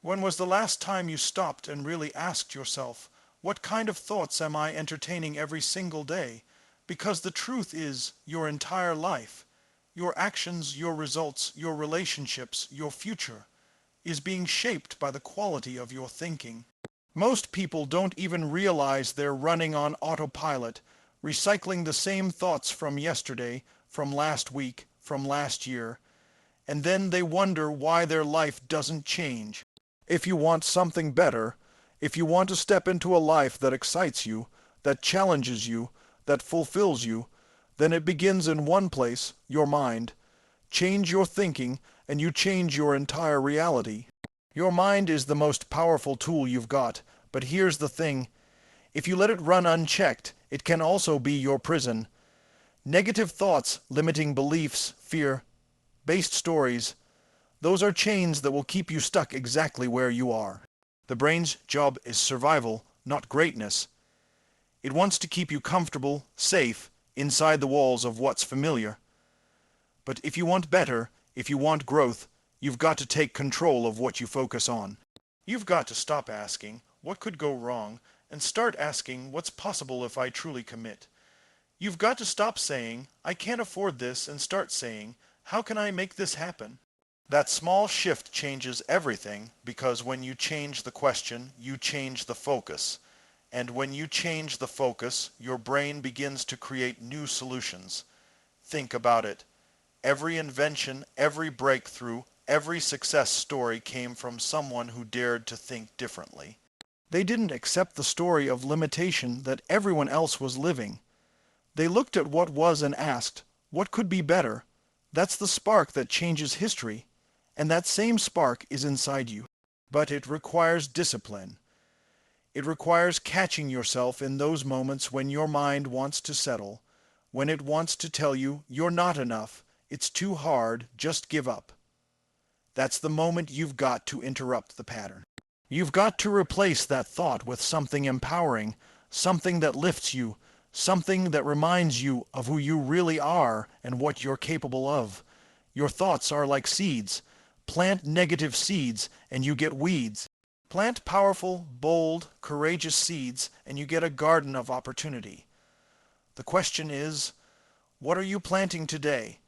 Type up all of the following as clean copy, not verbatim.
When was the last time you stopped and really asked yourself, what kind of thoughts am I entertaining every single day? Because the truth is, your entire life, your actions, your results, your relationships, your future, is being shaped by the quality of your thinking. Most people don't even realize they're running on autopilot, recycling the same thoughts from yesterday, from last week, from last year, and then they wonder why their life doesn't change. If you want something better, if you want to step into a life that excites you, that challenges you, that fulfills you, then it begins in one place, your mind. Change your thinking, and you change your entire reality. Your mind is the most powerful tool you've got, but here's the thing. If you let it run unchecked, it can also be your prison. Negative thoughts, limiting beliefs, fear, based stories, those are chains that will keep you stuck exactly where you are. The brain's job is survival, not greatness. It wants to keep you comfortable, safe, inside the walls of what's familiar. But if you want better, if you want growth, you've got to take control of what you focus on. You've got to stop asking, what could go wrong, and start asking, what's possible if I truly commit? You've got to stop saying, I can't afford this, and start saying, how can I make this happen? That small shift changes everything, because when you change the question, you change the focus. And when you change the focus, your brain begins to create new solutions. Think about it. Every invention, every breakthrough, every success story came from someone who dared to think differently. They didn't accept the story of limitation that everyone else was living. They looked at what was and asked, what could be better? That's the spark that changes history. And that same spark is inside you. But it requires discipline. It requires catching yourself in those moments when your mind wants to settle, when it wants to tell you you're not enough, it's too hard, just give up. That's the moment you've got to interrupt the pattern. You've got to replace that thought with something empowering, something that lifts you, something that reminds you of who you really are and what you're capable of. Your thoughts are like seeds. Plant negative seeds and you get weeds. Plant powerful, bold, courageous seeds and you get a garden of opportunity. The question is, what are you planting today?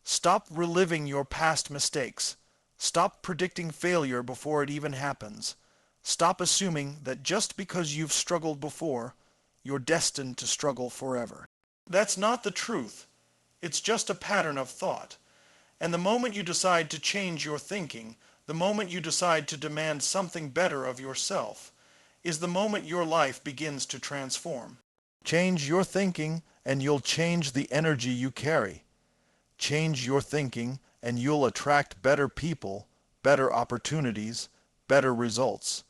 Stop reliving your past mistakes. Stop predicting failure before it even happens. Stop assuming that just because you've struggled before, you're destined to struggle forever. That's not the truth. It's just a pattern of thought. And the moment you decide to change your thinking, the moment you decide to demand something better of yourself, is the moment your life begins to transform. Change your thinking and you'll change the energy you carry. Change your thinking and you'll attract better people, better opportunities, better results.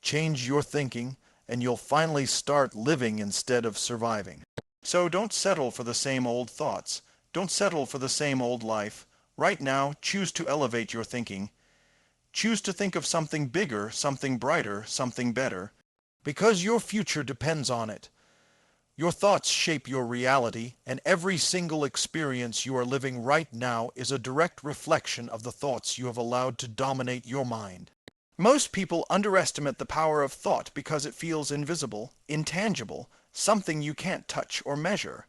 Change your thinking and you'll finally start living instead of surviving. So don't settle for the same old thoughts. Don't settle for the same old life. Right now, choose to elevate your thinking. Choose to think of something bigger, something brighter, something better, because your future depends on it. Your thoughts shape your reality, and every single experience you are living right now is a direct reflection of the thoughts you have allowed to dominate your mind. Most people underestimate the power of thought because it feels invisible, intangible, something you can't touch or measure.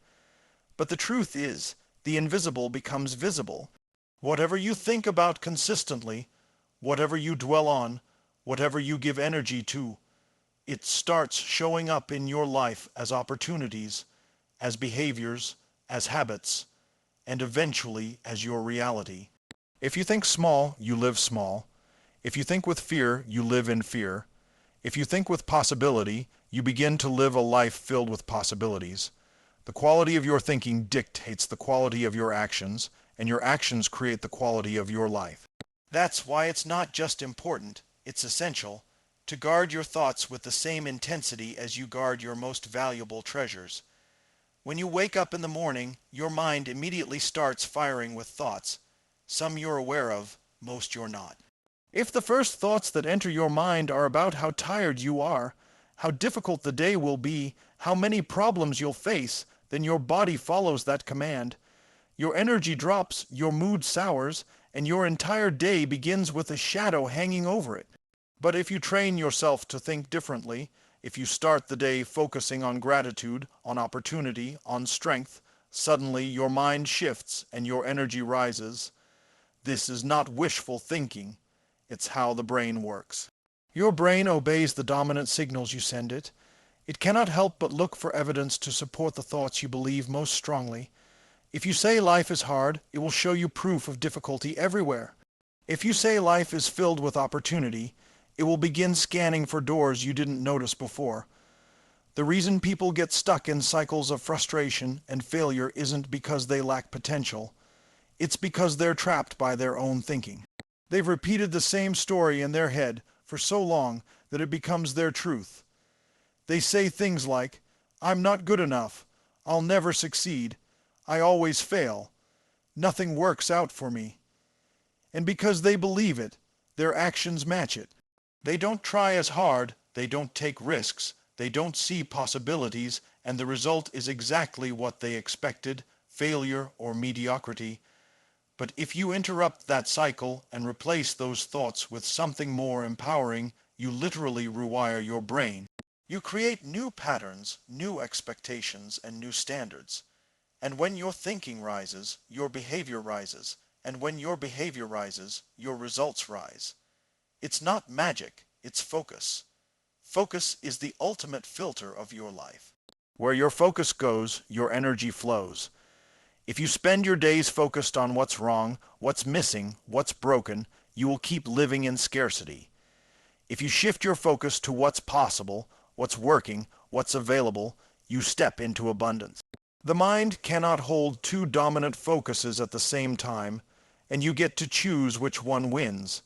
But the truth is, the invisible becomes visible. Whatever you think about consistently, whatever you dwell on, whatever you give energy to, it starts showing up in your life as opportunities, as behaviors, as habits, and eventually as your reality. If you think small, you live small. If you think with fear, you live in fear. If you think with possibility, you begin to live a life filled with possibilities. The quality of your thinking dictates the quality of your actions, and your actions create the quality of your life. That's why it's not just important, it's essential, to guard your thoughts with the same intensity as you guard your most valuable treasures. When you wake up in the morning, your mind immediately starts firing with thoughts. Some you're aware of, most you're not. If the first thoughts that enter your mind are about how tired you are, how difficult the day will be, how many problems you'll face, then your body follows that command. Your energy drops, your mood sours, and your entire day begins with a shadow hanging over it. But if you train yourself to think differently, if you start the day focusing on gratitude, on opportunity, on strength, suddenly your mind shifts and your energy rises. This is not wishful thinking. It's how the brain works. Your brain obeys the dominant signals you send it. It cannot help but look for evidence to support the thoughts you believe most strongly. If you say life is hard, it will show you proof of difficulty everywhere. If you say life is filled with opportunity, it will begin scanning for doors you didn't notice before. The reason people get stuck in cycles of frustration and failure isn't because they lack potential. It's because they're trapped by their own thinking. They've repeated the same story in their head for so long that it becomes their truth. They say things like, "I'm not good enough. I'll never succeed. I always fail. Nothing works out for me." And because they believe it, their actions match it. They don't try as hard, they don't take risks, they don't see possibilities, and the result is exactly what they expected, failure or mediocrity. But if you interrupt that cycle and replace those thoughts with something more empowering, you literally rewire your brain. You create new patterns, new expectations, and new standards. And when your thinking rises, your behavior rises. And when your behavior rises, your results rise. It's not magic, it's focus. Focus is the ultimate filter of your life. Where your focus goes, your energy flows. If you spend your days focused on what's wrong, what's missing, what's broken, you will keep living in scarcity. If you shift your focus to what's possible, what's working, what's available, you step into abundance. The mind cannot hold two dominant focuses at the same time, and you get to choose which one wins.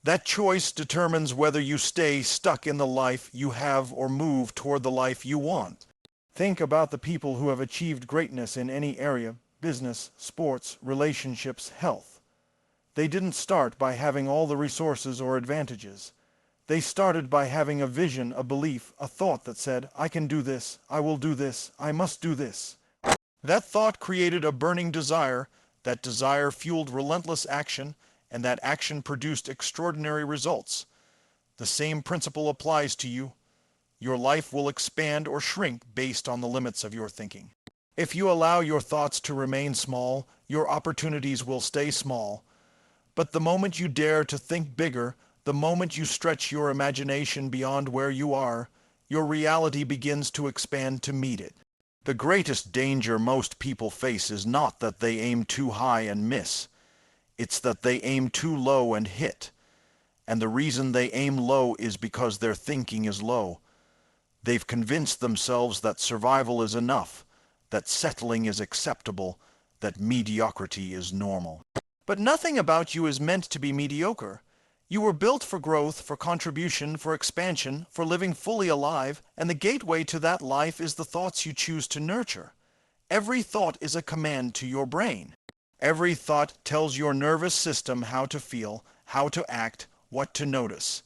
That choice determines whether you stay stuck in the life you have or move toward the life you want. Think about the people who have achieved greatness in any area: business, sports, relationships, health. They didn't start by having all the resources or advantages. They started by having a vision, a belief, a thought that said, "I can do this, I will do this, I must do this." That thought created a burning desire. That desire fueled relentless action, and that action produced extraordinary results. The same principle applies to you. Your life will expand or shrink based on the limits of your thinking. If you allow your thoughts to remain small, your opportunities will stay small. But the moment you dare to think bigger, the moment you stretch your imagination beyond where you are, your reality begins to expand to meet it. The greatest danger most people face is not that they aim too high and miss. It's that they aim too low and hit. And the reason they aim low is because their thinking is low. They've convinced themselves that survival is enough, that settling is acceptable, that mediocrity is normal. But nothing about you is meant to be mediocre. You were built for growth, for contribution, for expansion, for living fully alive, and the gateway to that life is the thoughts you choose to nurture. Every thought is a command to your brain. Every thought tells your nervous system how to feel, how to act, what to notice.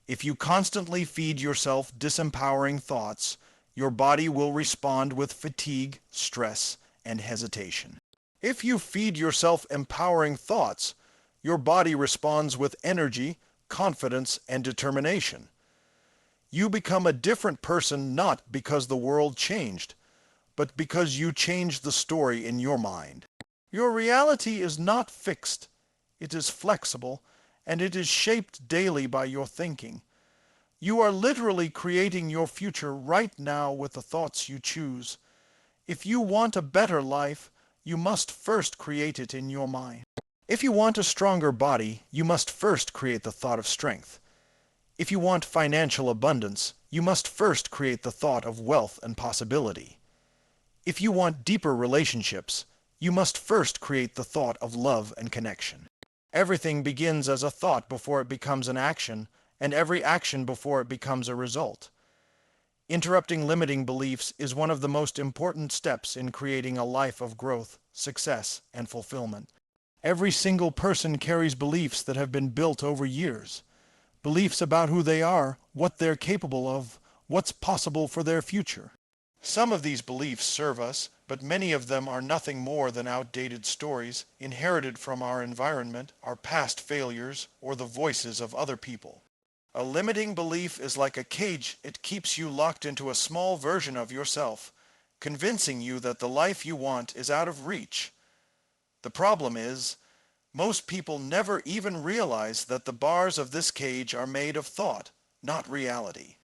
If you constantly feed yourself disempowering thoughts, your body will respond with fatigue, stress, and hesitation. If you feed yourself empowering thoughts, your body responds with energy, confidence, and determination. You become a different person not because the world changed, but because you changed the story in your mind. Your reality is not fixed. It is flexible, and it is shaped daily by your thinking. You are literally creating your future right now with the thoughts you choose. If you want a better life, you must first create it in your mind. If you want a stronger body, you must first create the thought of strength. If you want financial abundance, you must first create the thought of wealth and possibility. If you want deeper relationships, you must first create the thought of love and connection. Everything begins as a thought before it becomes an action, and every action before it becomes a result. Interrupting limiting beliefs is one of the most important steps in creating a life of growth, success, and fulfillment. Every single person carries beliefs that have been built over years. Beliefs about who they are, what they're capable of, what's possible for their future. Some of these beliefs serve us, but many of them are nothing more than outdated stories inherited from our environment, our past failures, or the voices of other people. A limiting belief is like a cage. It keeps you locked into a small version of yourself, convincing you that the life you want is out of reach. The problem is, most people never even realize that the bars of this cage are made of thought, not reality.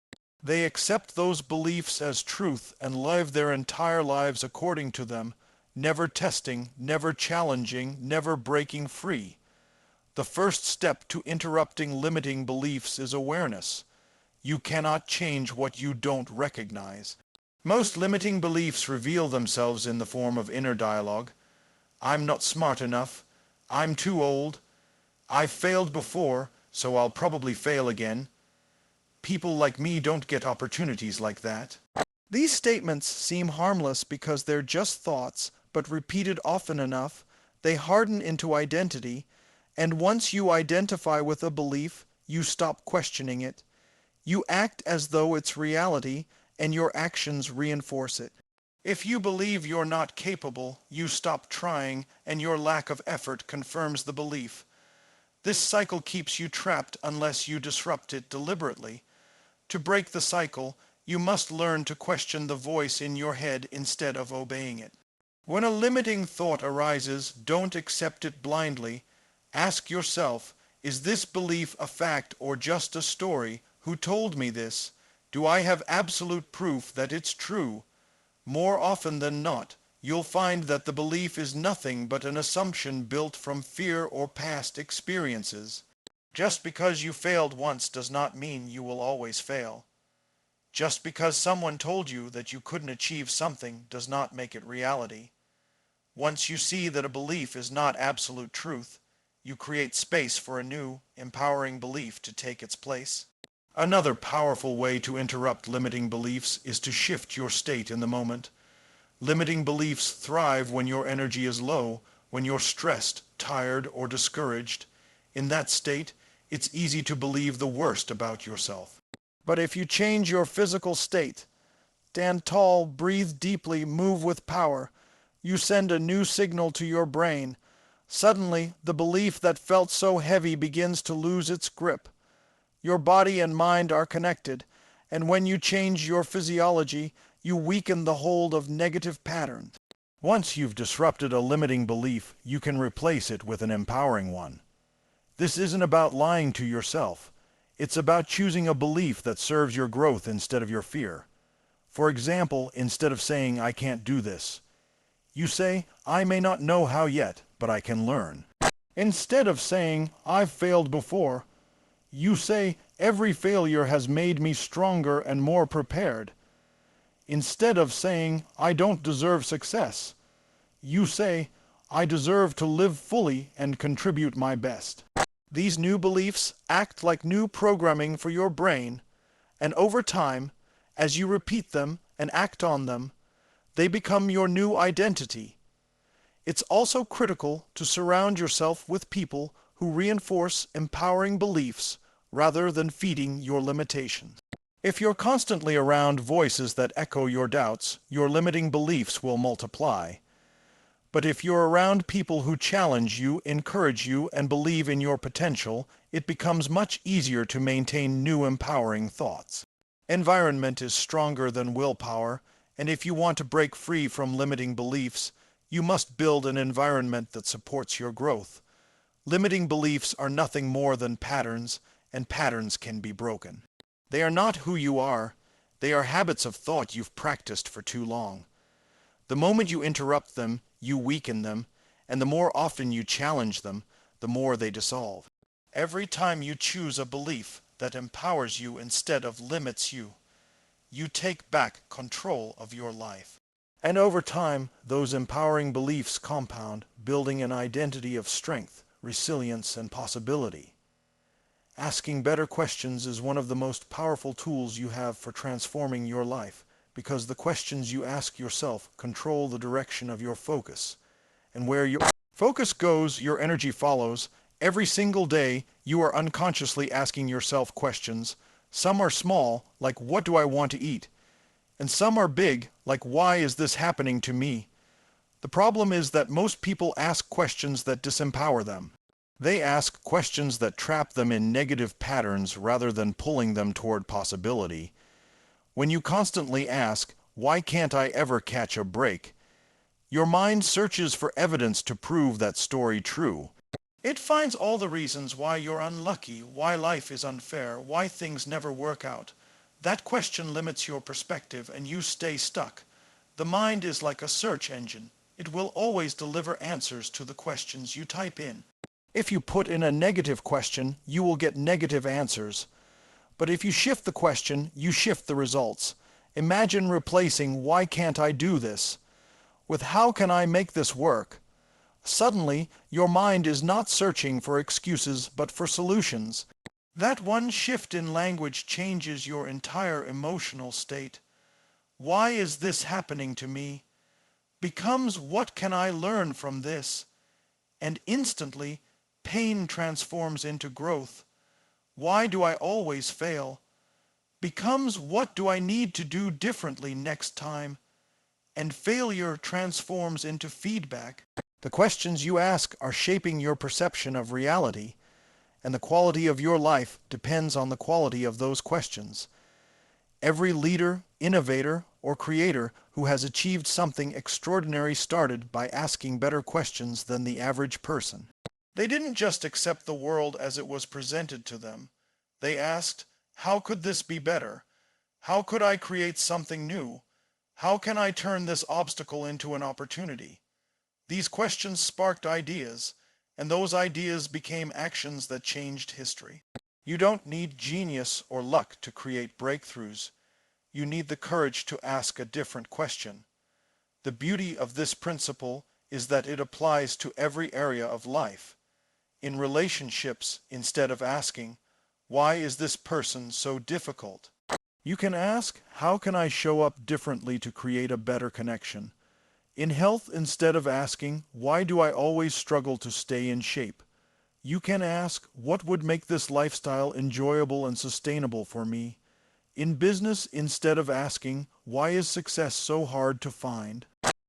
They accept those beliefs as truth and live their entire lives according to them, never testing, never challenging, never breaking free. The first step to interrupting limiting beliefs is awareness. You cannot change what you don't recognize. Most limiting beliefs reveal themselves in the form of inner dialogue. I'm not smart enough. I'm too old. I've failed before, so I'll probably fail again. People like me don't get opportunities like that. These statements seem harmless because they're just thoughts, but repeated often enough, they harden into identity, and once you identify with a belief, you stop questioning it. You act as though it's reality, and your actions reinforce it. If you believe you're not capable, you stop trying, and your lack of effort confirms the belief. This cycle keeps you trapped unless you disrupt it deliberately. To break the cycle, you must learn to question the voice in your head instead of obeying it. When a limiting thought arises, don't accept it blindly. Ask yourself, is this belief a fact or just a story? Who told me this? Do I have absolute proof that it's true? More often than not, you'll find that the belief is nothing but an assumption built from fear or past experiences. Just because you failed once does not mean you will always fail. Just because someone told you that you couldn't achieve something does not make it reality. Once you see that a belief is not absolute truth, you create space for a new, empowering belief to take its place. Another powerful way to interrupt limiting beliefs is to shift your state in the moment. Limiting beliefs thrive when your energy is low, when you're stressed, tired, or discouraged. In that state, it's easy to believe the worst about yourself. But if you change your physical state, stand tall, breathe deeply, move with power, you send a new signal to your brain. Suddenly, the belief that felt so heavy begins to lose its grip. Your body and mind are connected, and when you change your physiology, you weaken the hold of negative patterns. Once you've disrupted a limiting belief, you can replace it with an empowering one. This isn't about lying to yourself. It's about choosing a belief that serves your growth instead of your fear. For example, instead of saying, I can't do this, you say, I may not know how yet, but I can learn. Instead of saying, I've failed before, you say, every failure has made me stronger and more prepared. Instead of saying, I don't deserve success, you say, I deserve to live fully and contribute my best. These new beliefs act like new programming for your brain, and over time, as you repeat them and act on them, they become your new identity. It's also critical to surround yourself with people who reinforce empowering beliefs rather than feeding your limitations. If you're constantly around voices that echo your doubts, your limiting beliefs will multiply. But if you're around people who challenge you, encourage you, and believe in your potential, it becomes much easier to maintain new empowering thoughts. Environment is stronger than willpower, and if you want to break free from limiting beliefs, you must build an environment that supports your growth. Limiting beliefs are nothing more than patterns, and patterns can be broken. They are not who you are. They are habits of thought you've practiced for too long. The moment you interrupt them, you weaken them, and the more often you challenge them, the more they dissolve. Every time you choose a belief that empowers you instead of limits you, you take back control of your life. And over time, those empowering beliefs compound, building an identity of strength, resilience, and possibility. Asking better questions is one of the most powerful tools you have for transforming your life, because the questions you ask yourself control the direction of your focus. And where your focus goes, your energy follows. Every single day, you are unconsciously asking yourself questions. Some are small, like what do I want to eat? And some are big, like why is this happening to me? The problem is that most people ask questions that disempower them. They ask questions that trap them in negative patterns rather than pulling them toward possibility. When you constantly ask, "Why can't I ever catch a break?" your mind searches for evidence to prove that story true. It finds all the reasons why you're unlucky, why life is unfair, why things never work out. That question limits your perspective and you stay stuck. The mind is like a search engine. It will always deliver answers to the questions you type in. If you put in a negative question, you will get negative answers. But if you shift the question, you shift the results. Imagine replacing "Why can't I do this?" with "How can I make this work?" Suddenly, your mind is not searching for excuses but for solutions. That one shift in language changes your entire emotional state. "Why is this happening to me?" becomes "What can I learn from this?" And instantly, pain transforms into growth. "Why do I always fail?" becomes "What do I need to do differently next time?" And failure transforms into feedback. The questions you ask are shaping your perception of reality, and the quality of your life depends on the quality of those questions. Every leader, innovator, or creator who has achieved something extraordinary started by asking better questions than the average person. They didn't just accept the world as it was presented to them. They asked, "How could this be better? How could I create something new? How can I turn this obstacle into an opportunity?" These questions sparked ideas, and those ideas became actions that changed history. You don't need genius or luck to create breakthroughs. You need the courage to ask a different question. The beauty of this principle is that it applies to every area of life. In relationships, instead of asking, "Why is this person so difficult?" you can ask, "How can I show up differently to create a better connection?" In health, instead of asking, "Why do I always struggle to stay in shape?" you can ask, "What would make this lifestyle enjoyable and sustainable for me?" In business, instead of asking, "Why is success so hard to find?"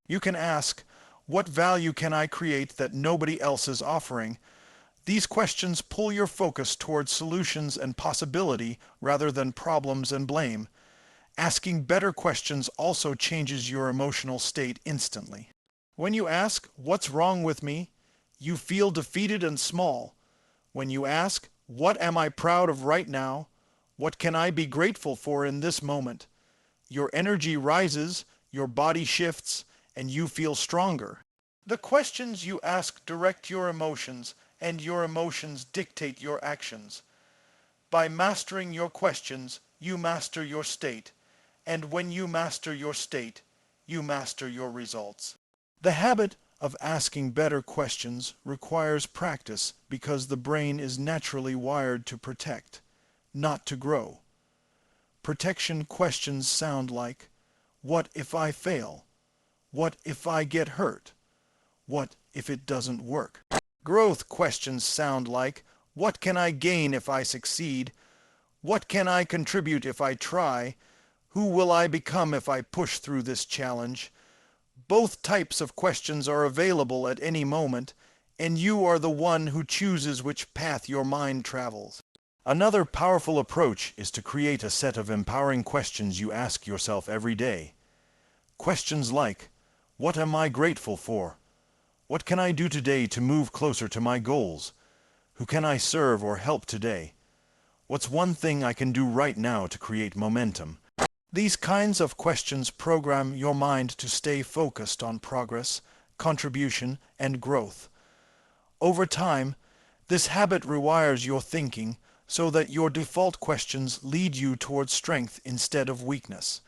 you can ask, "What value can I create that nobody else is offering?" These questions pull your focus towards solutions and possibility rather than problems and blame. Asking better questions also changes your emotional state instantly. When you ask, "What's wrong with me?" you feel defeated and small. When you ask, "What am I proud of right now? What can I be grateful for in this moment?" your energy rises, your body shifts, and you feel stronger. The questions you ask direct your emotions, and your emotions dictate your actions. By mastering your questions, you master your state, and when you master your state, you master your results. The habit of asking better questions requires practice because the brain is naturally wired to protect, not to grow. Protection questions sound like, "What if I fail? What if I get hurt? What if it doesn't work?" Growth questions sound like, "What can I gain if I succeed? What can I contribute if I try? Who will I become if I push through this challenge?" Both types of questions are available at any moment, and you are the one who chooses which path your mind travels. Another powerful approach is to create a set of empowering questions you ask yourself every day. Questions like, "What am I grateful for? What can I do today to move closer to my goals? Who can I serve or help today? What's one thing I can do right now to create momentum?" These kinds of questions program your mind to stay focused on progress, contribution, and growth. Over time, this habit rewires your thinking so that your default questions lead you towards strength instead of weakness.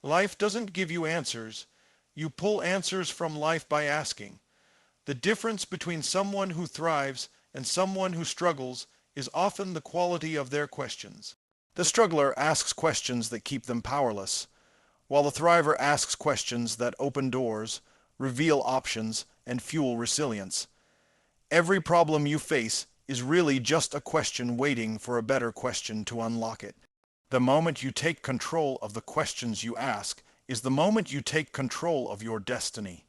Life doesn't give you answers. You pull answers from life by asking. The difference between someone who thrives and someone who struggles is often the quality of their questions. The struggler asks questions that keep them powerless, while the thriver asks questions that open doors, reveal options, and fuel resilience. Every problem you face is really just a question waiting for a better question to unlock it. The moment you take control of the questions you ask is the moment you take control of your destiny.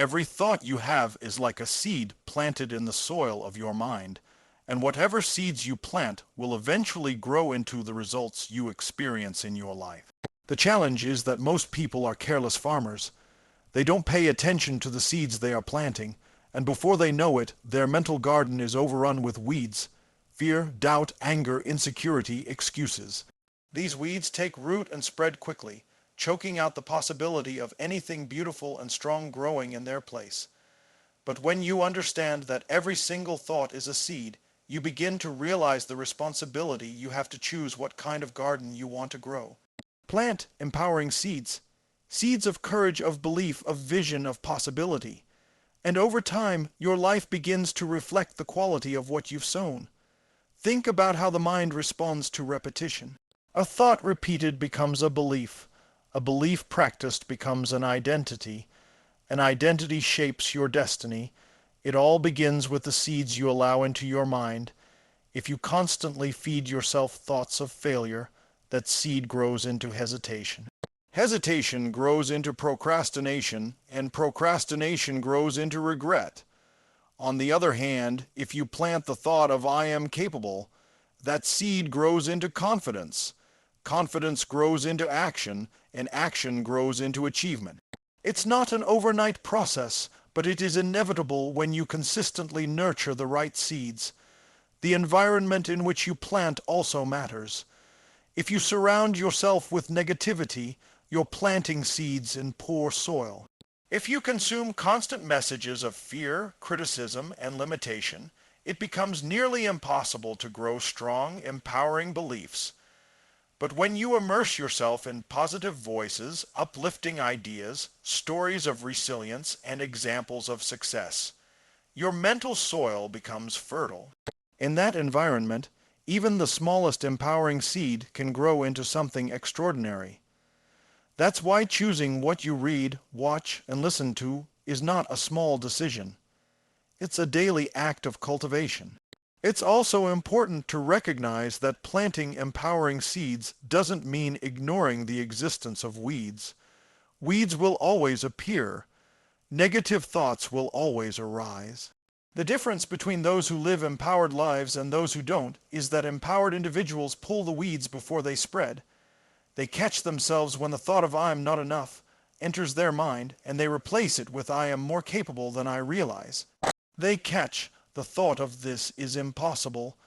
Every thought you have is like a seed planted in the soil of your mind, and whatever seeds you plant will eventually grow into the results you experience in your life. The challenge is that most people are careless farmers. They don't pay attention to the seeds they are planting, and before they know it, their mental garden is overrun with weeds: fear, doubt, anger, insecurity, excuses. These weeds take root and spread quickly, choking out the possibility of anything beautiful and strong growing in their place. But when you understand that every single thought is a seed, you begin to realize the responsibility you have to choose what kind of garden you want to grow. Plant empowering seeds, seeds of courage, of belief, of vision, of possibility. And over time, your life begins to reflect the quality of what you've sown. Think about how the mind responds to repetition. A thought repeated becomes a belief practiced becomes an identity shapes your destiny. It all begins with the seeds you allow into your mind. If you constantly feed yourself thoughts of failure, that seed grows into hesitation. Hesitation grows into procrastination, and procrastination grows into regret. On the other hand, if you plant the thought of "I am capable," that seed grows into confidence. Confidence grows into action, and action grows into achievement. It's not an overnight process, but it is inevitable when you consistently nurture the right seeds. The environment in which you plant also matters. If you surround yourself with negativity, you're planting seeds in poor soil. If you consume constant messages of fear, criticism, and limitation, it becomes nearly impossible to grow strong, empowering beliefs. But when you immerse yourself in positive voices, uplifting ideas, stories of resilience, and examples of success, your mental soil becomes fertile. In that environment, even the smallest empowering seed can grow into something extraordinary. That's why choosing what you read, watch, and listen to is not a small decision. It's a daily act of cultivation. It's also important to recognize that planting empowering seeds doesn't mean ignoring the existence of weeds. Weeds will always appear. Negative thoughts will always arise. The difference between those who live empowered lives and those who don't is that empowered individuals pull the weeds before they spread. They catch themselves when the thought of "I'm not enough" enters their mind, and they replace it with "I am more capable than I realize." They catch the thought of "this is impossible"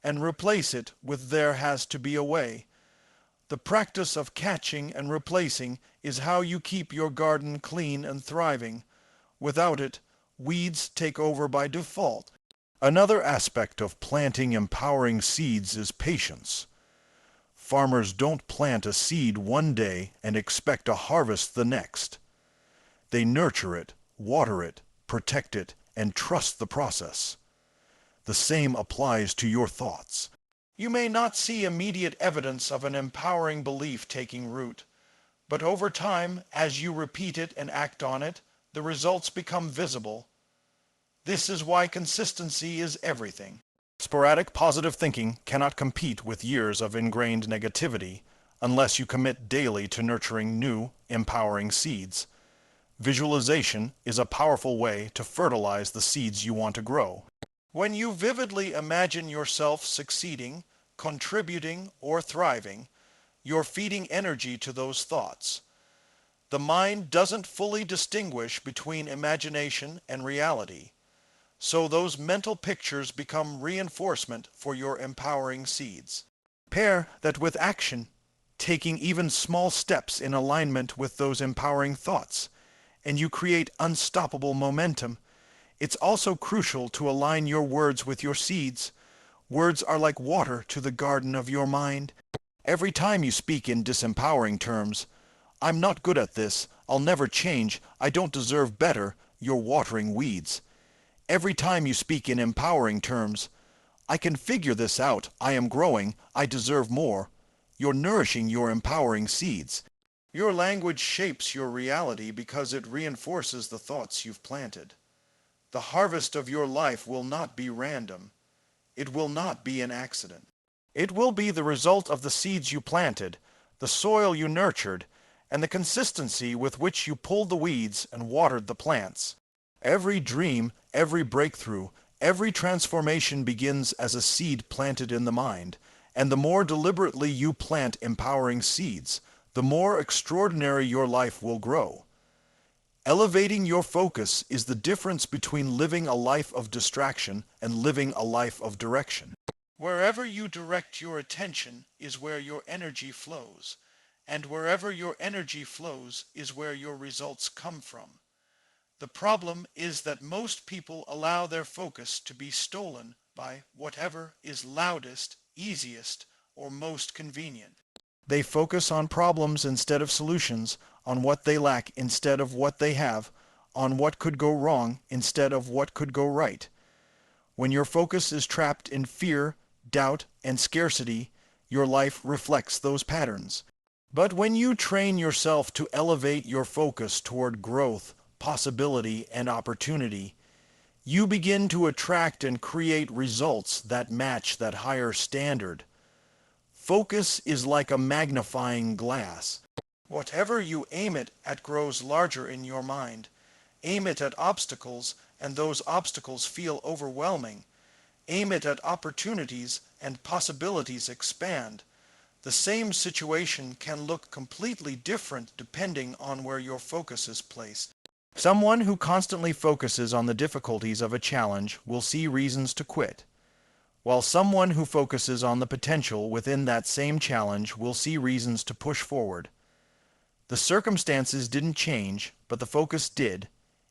and replace it with "there has to be a way." The practice of catching and replacing is how you keep your garden clean and thriving. Without it, weeds take over by default. Another aspect of planting empowering seeds is patience. Farmers don't plant a seed one day and expect a harvest the next. They nurture it, water it, protect it, and trust the process. The same applies to your thoughts. You may not see immediate evidence of an empowering belief taking root, but over time, as you repeat it and act on it, the results become visible. This is why consistency is everything. Sporadic positive thinking cannot compete with years of ingrained negativity unless you commit daily to nurturing new, empowering seeds. Visualization is a powerful way to fertilize the seeds you want to grow. When you vividly imagine yourself succeeding, contributing, or thriving, you're feeding energy to those thoughts. The mind doesn't fully distinguish between imagination and reality, so those mental pictures become reinforcement for your empowering seeds. Pair that with action, taking even small steps in alignment with those empowering thoughts, and you create unstoppable momentum. It's also crucial to align your words with your seeds. Words are like water to the garden of your mind. Every time you speak in disempowering terms, "I'm not good at this, I'll never change, I don't deserve better," you're watering weeds. Every time you speak in empowering terms, "I can figure this out, I am growing, I deserve more," you're nourishing your empowering seeds. Your language shapes your reality because it reinforces the thoughts you've planted. The harvest of your life will not be random. It will not be an accident. It will be the result of the seeds you planted, the soil you nurtured, and the consistency with which you pulled the weeds and watered the plants. Every dream, every breakthrough, every transformation begins as a seed planted in the mind, and the more deliberately you plant empowering seeds, the more extraordinary your life will grow. Elevating your focus is the difference between living a life of distraction and living a life of direction. Wherever you direct your attention is where your energy flows, and wherever your energy flows is where your results come from. The problem is that most people allow their focus to be stolen by whatever is loudest, easiest, or most convenient. They focus on problems instead of solutions, on what they lack instead of what they have, on what could go wrong instead of what could go right. When your focus is trapped in fear, doubt, and scarcity, your life reflects those patterns. But when you train yourself to elevate your focus toward growth, possibility, and opportunity, you begin to attract and create results that match that higher standard. Focus is like a magnifying glass. Whatever you aim it at grows larger in your mind. Aim it at obstacles, and those obstacles feel overwhelming. Aim it at opportunities, and possibilities expand. The same situation can look completely different depending on where your focus is placed. Someone who constantly focuses on the difficulties of a challenge will see reasons to quit, while someone who focuses on the potential within that same challenge will see reasons to push forward. The circumstances didn't change, but the focus did,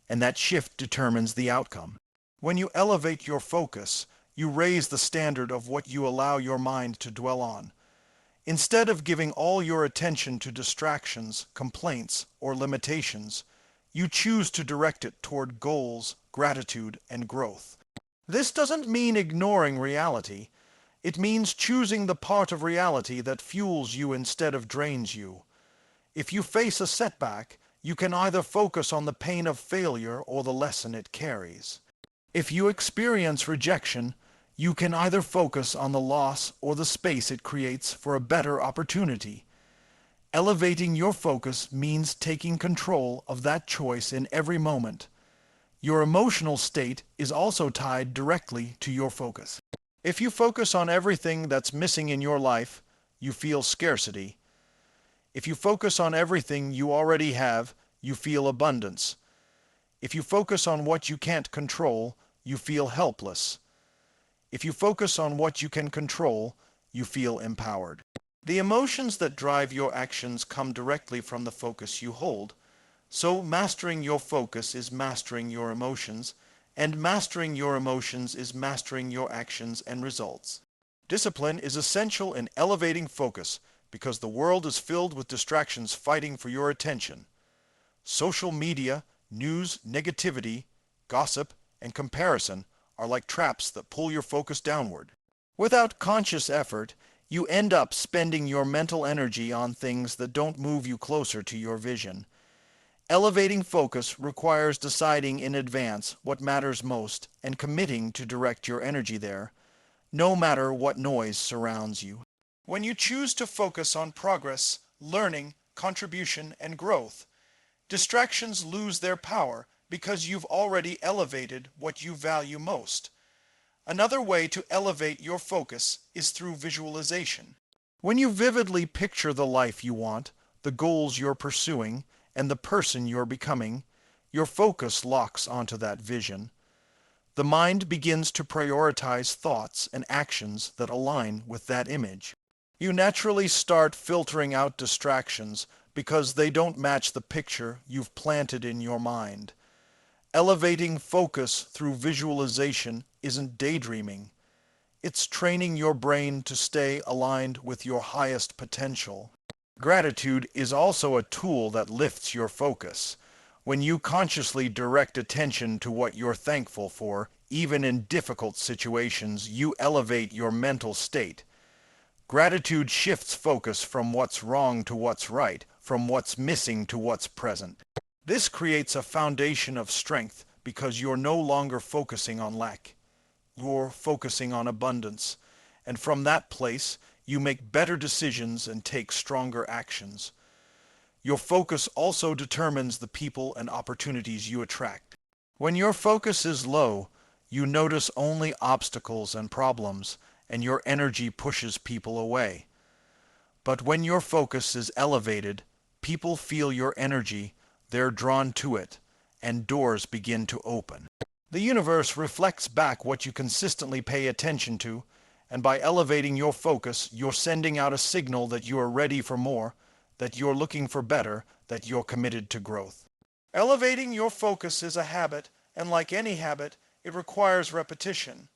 and that shift determines the outcome. When you elevate your focus, you raise the standard of what you allow your mind to dwell on. Instead of giving all your attention to distractions, complaints, or limitations, you choose to direct it toward goals, gratitude, and growth. This doesn't mean ignoring reality. It means choosing the part of reality that fuels you instead of drains you. If you face a setback, you can either focus on the pain of failure or the lesson it carries. If you experience rejection, you can either focus on the loss or the space it creates for a better opportunity. Elevating your focus means taking control of that choice in every moment. Your emotional state is also tied directly to your focus. If you focus on everything that's missing in your life, you feel scarcity. If you focus on everything you already have, you feel abundance. If you focus on what you can't control, you feel helpless. If you focus on what you can control, you feel empowered. The emotions that drive your actions come directly from the focus you hold. So mastering your focus is mastering your emotions, and mastering your emotions is mastering your actions and results. Discipline is essential in elevating focus because the world is filled with distractions fighting for your attention. Social media, news, negativity, gossip, and comparison are like traps that pull your focus downward. Without conscious effort, you end up spending your mental energy on things that don't move you closer to your vision. Elevating focus requires deciding in advance what matters most and committing to direct your energy there, no matter what noise surrounds you. When you choose to focus on progress, learning, contribution, and growth, distractions lose their power because you've already elevated what you value most. Another way to elevate your focus is through visualization. When you vividly picture the life you want, the goals you're pursuing, and the person you're becoming, your focus locks onto that vision. The mind begins to prioritize thoughts and actions that align with that image. You naturally start filtering out distractions because they don't match the picture you've planted in your mind. Elevating focus through visualization isn't daydreaming. It's training your brain to stay aligned with your highest potential. Gratitude is also a tool that lifts your focus. When you consciously direct attention to what you're thankful for, even in difficult situations, you elevate your mental state. Gratitude shifts focus from what's wrong to what's right, from what's missing to what's present. This creates a foundation of strength because you're no longer focusing on lack. You're focusing on abundance. And from that place, you make better decisions and take stronger actions. Your focus also determines the people and opportunities you attract. When your focus is low, you notice only obstacles and problems, and your energy pushes people away. But when your focus is elevated, people feel your energy, they're drawn to it, and doors begin to open. The universe reflects back what you consistently pay attention to, and by elevating your focus, you're sending out a signal that you are ready for more, that you're looking for better, that you're committed to growth. Elevating your focus is a habit, and like any habit, it requires repetition.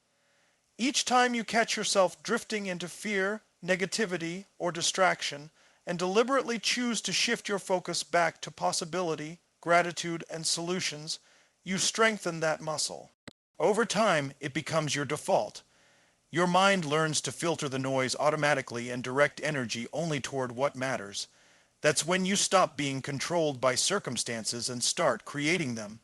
Each time you catch yourself drifting into fear, negativity, or distraction, and deliberately choose to shift your focus back to possibility, gratitude, and solutions, you strengthen that muscle. Over time, it becomes your default. Your mind learns to filter the noise automatically and direct energy only toward what matters. That's when you stop being controlled by circumstances and start creating them.